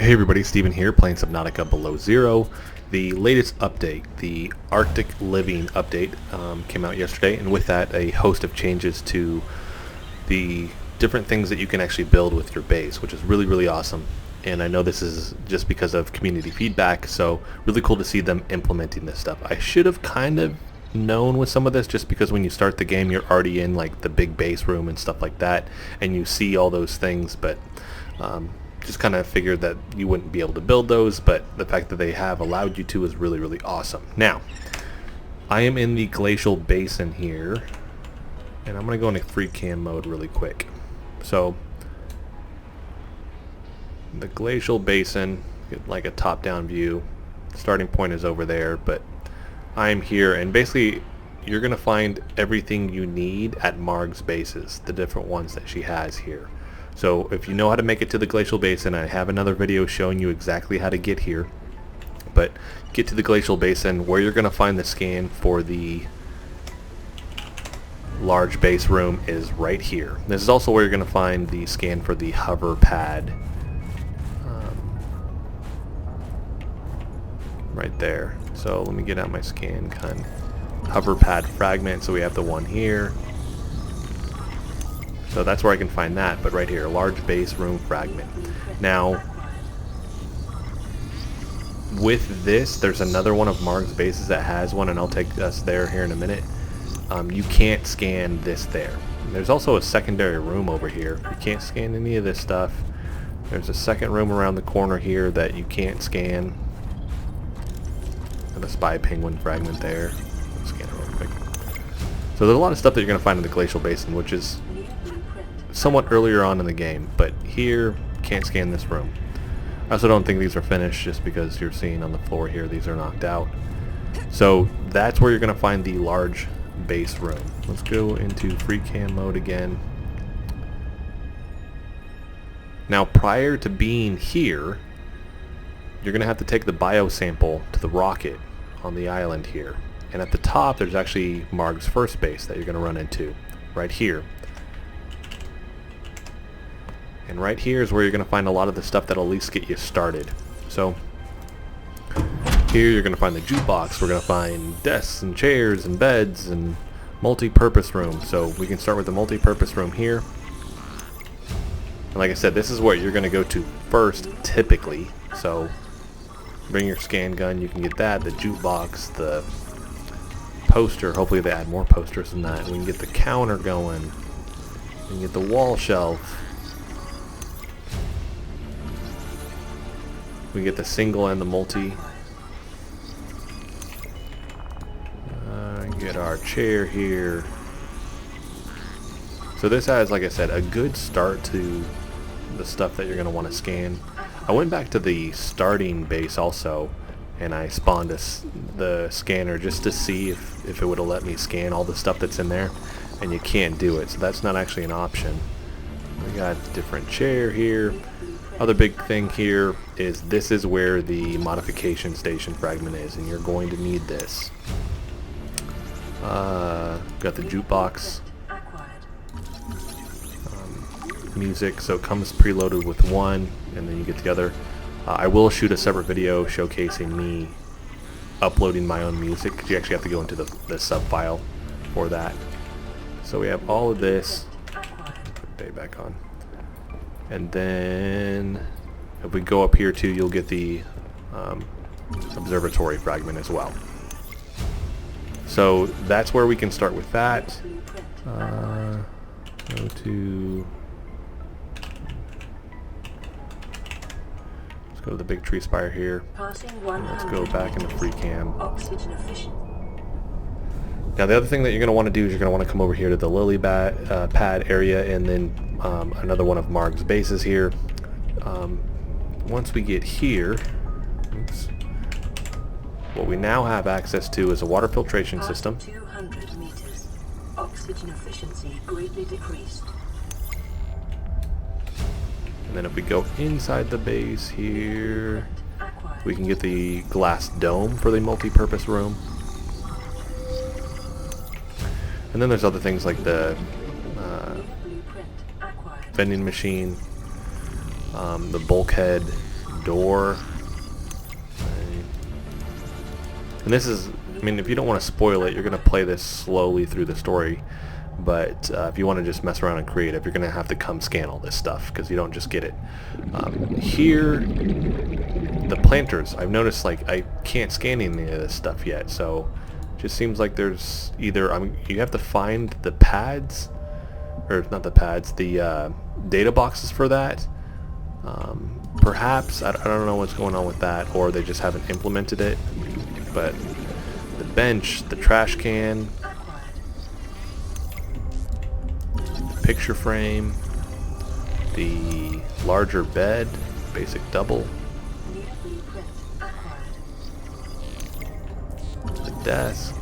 Hey everybody, Steven here, playing Subnautica Below Zero. The latest update, the Arctic Living update, came out yesterday, and with that a host of changes to the different things that you can actually build with your base, which is really awesome. And I know this is just because of community feedback, so really cool to see them implementing this stuff. I should have kind of known with some of this, just because when you start the game you're already in like the big base room and stuff like that, and you see all those things, but just kind of figured that you wouldn't be able to build those, but the fact that they have allowed you to is really awesome. Now, I am in the Glacial Basin here, and I'm going to go into free cam mode really quick. So, the Glacial Basin, get like a top-down view. Starting point is over there, but I'm here, and basically you're going to find everything you need at Marg's bases, the different ones that she has here. So if you know how to make it to the Glacial Basin, I have another video showing you exactly how to get here. But get to the Glacial Basin, where you're going to find the scan for the large base room is right here. This is also where you're going to find the scan for the hover pad. Right there. So let me get out my scan gun. Hover pad fragment, so we have the one here. So that's where I can find that, but right here, large base room fragment. Now, with this, there's another one of Marg's bases that has one, and I'll take us there here in a minute. You can't scan this there. There's also a secondary room over here. You can't scan any of this stuff. There's a second room around the corner here that you can't scan. And a spy penguin fragment there. Let's scan it real quick. So there's a lot of stuff that you're going to find in the Glacial Basin, which is somewhat earlier on in the game, but here can't scan this room. I also don't think these are finished, just because you're seeing on the floor here these are knocked out. So that's where you're going to find the large base room. Let's go into free cam mode again. Now, prior to being here, you're going to have to take the biosample to the rocket on the island here, and at the top there's actually Marg's first base that you're going to run into right here. And right here is where you're going to find a lot of the stuff that'll at least get you started. So here you're going to find the jukebox. We're going to find desks and chairs and beds and multi-purpose room. So we can start with the multi-purpose room here. And like I said, this is what you're going to go to first typically. So bring your scan gun, you can get that, the jukebox, the poster. Hopefully they add more posters than that. We can get the counter going. We can get the wall shelf. We get the single and the multi. Get our chair here. So this has, like I said, a good start to the stuff that you're going to want to scan. I went back to the starting base also, and I spawned the scanner just to see if it would have let me scan all the stuff that's in there, and you can't do it, so that's not actually an option. We got a different chair here. Other big thing here is this is where the modification station fragment is, and you're going to need this. Got the jukebox, music, so it comes preloaded with one, and then you get the other. I will shoot a separate video showcasing me uploading my own music, because you actually have to go into the sub file for that. So we have all of this. Put day back on. And then if we go up here too, you'll get the Observatory Fragment as well. So that's where we can start with that. Go to... Let's go to the big tree spire here. Let's go back into free cam. Now the other thing that you're going to want to do is you're going to want to come over here to the lily pad area, and then another one of Marg's bases here. Once we get here, oops, what we now have access to is a water filtration system. 200 meters. Oxygen efficiency greatly decreased. And then if we go inside the base here, we can get the glass dome for the multi-purpose room. And then there's other things like the vending machine, the bulkhead door. And this is, I mean, if you don't want to spoil it, you're going to play this slowly through the story. But if you want to just mess around and creative, you're going to have to come scan all this stuff because you don't just get it. Here, the planters, I've noticed like I can't scan any of this stuff yet. So it just seems like there's either, you have to find the pads, or not the pads, the data boxes for that. Perhaps, I don't know what's going on with that, or they just haven't implemented it. But the bench, the trash can, the picture frame, the larger bed, basic double, the desk,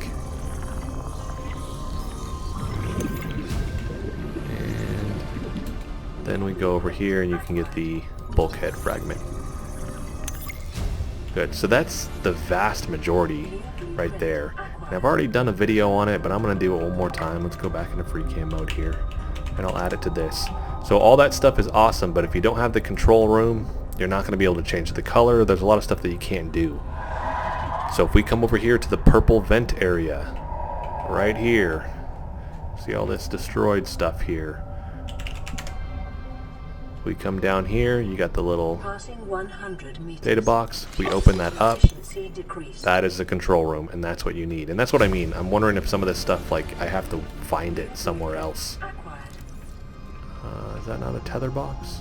and then we go over here and you can get the bulkhead fragment. Good, so that's the vast majority right there. And I've already done a video on it, but I'm going to do it one more time. Let's go back into free cam mode here, and I'll add it to this. So all that stuff is awesome, but if you don't have the control room, you're not going to be able to change the color. There's a lot of stuff that you can't do. So if we come over here to the purple vent area, right here, see all this destroyed stuff here. We come down here, you got the little data box, we open that up, that is the control room, and that's what you need. And that's what I mean, I'm wondering if some of this stuff, like, I have to find it somewhere else. Is that not a tether box?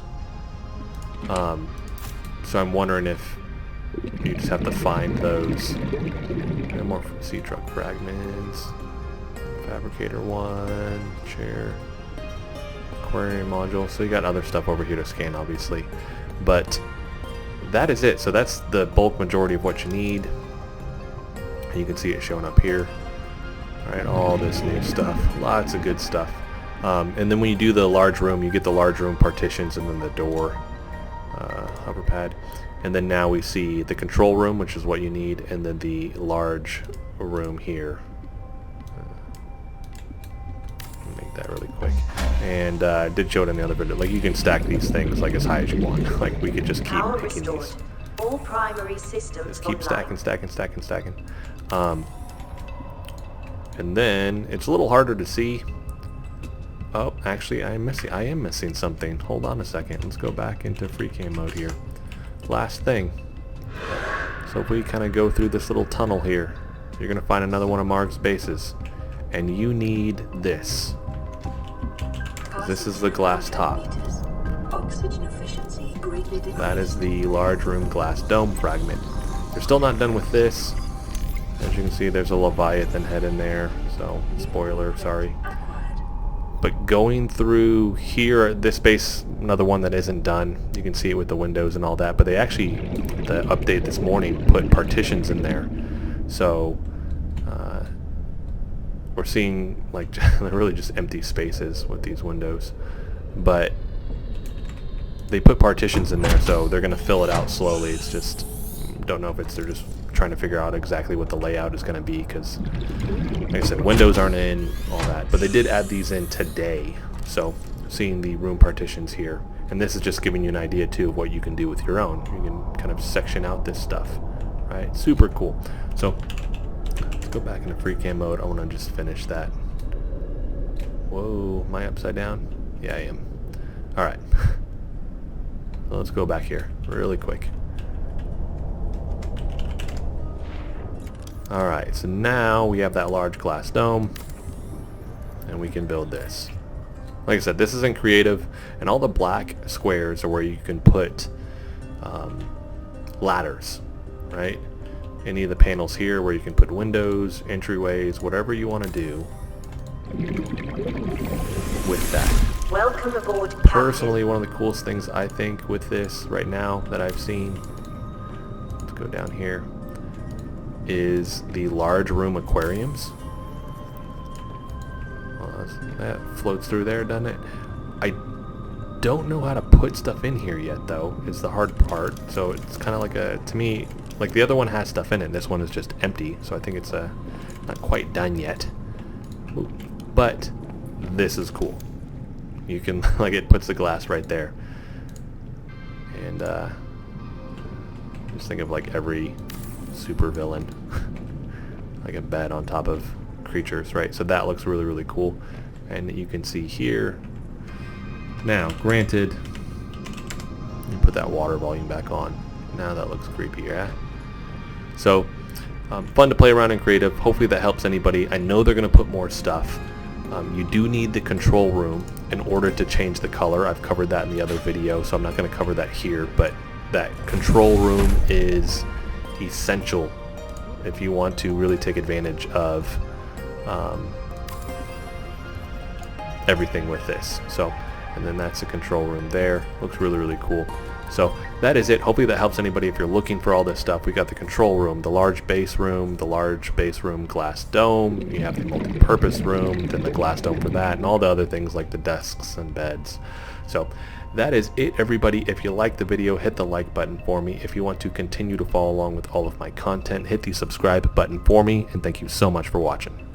So I'm wondering if you just have to find those. No more sea truck fragments, fabricator one, chair, aquarium module. So you got other stuff over here to scan, obviously, but that is it. So that's the bulk majority of what you need, and you can see it showing up here. Alright, all this new stuff, lots of good stuff. And then when you do the large room, you get the large room partitions and then the door, hover pad. And then now we see the control room, which is what you need, and then the large room here. Make that really quick. And I did show it in the other video. Like, you can stack these things like as high as you want. Like, we could just keep picking these. All primary systems just keep stacking. And then it's a little harder to see. Oh, actually, I am missing something. Hold on a second. Let's go back into free cam mode here. Last thing. So if we kind of go through this little tunnel here, you're going to find another one of Marg's bases. And you need this. This is the glass top. That is the large room glass dome fragment. They're still not done with this. As you can see, there's a Leviathan head in there. So, spoiler, sorry. But going through here, this base, another one that isn't done. You can see it with the windows and all that. But they actually, the update this morning, put partitions in there. So we're seeing like really just empty spaces with these windows. But they put partitions in there, so they're going to fill it out slowly. It's just, don't know if it's they're just trying to figure out exactly what the layout is going to be, because like I said, windows aren't in, all that, but they did add these in today. So seeing the room partitions here, and this is just giving you an idea too of what you can do with your own. You can kind of section out this stuff, right? Super cool. So let's go back into free cam mode. I want to just finish that. Whoa, am I upside down? Yeah, I am. Alright. So let's go back here really quick. Alright, so now we have that large glass dome, and we can build this. Like I said, this is in creative, and all the black squares are where you can put ladders, right? Any of the panels here where you can put windows, entryways, whatever you want to do with that. Welcome aboard, Captain. Personally, one of the coolest things I think with this right now that I've seen, let's go down here, is the large room aquariums. Well, that floats through there, doesn't it? I don't know how to put stuff in here yet, though, is the hard part. So it's kind of like a, to me, like the other one has stuff in it, this one is just empty, so I think it's not quite done yet. Ooh. But this is cool. You can, like, it puts the glass right there. And Just think of like every super villain, like a bed on top of creatures, right? So that looks really, really cool. And you can see here, now granted, you put that water volume back on. Now that looks creepy, yeah? So, fun to play around in creative. Hopefully that helps anybody. I know they're going to put more stuff. You do need the control room in order to change the color. I've covered that in the other video, so I'm not going to cover that here, but that control room is essential if you want to really take advantage of everything with this. So, and then that's the control room there. Looks really, really cool. So that is it. Hopefully that helps anybody if you're looking for all this stuff. We got the control room, the large base room, glass dome. You have the multi-purpose room, then the glass dome for that, and all the other things like the desks and beds. So that is it, everybody. If you liked the video, hit the like button for me. If you want to continue to follow along with all of my content, hit the subscribe button for me, and thank you so much for watching.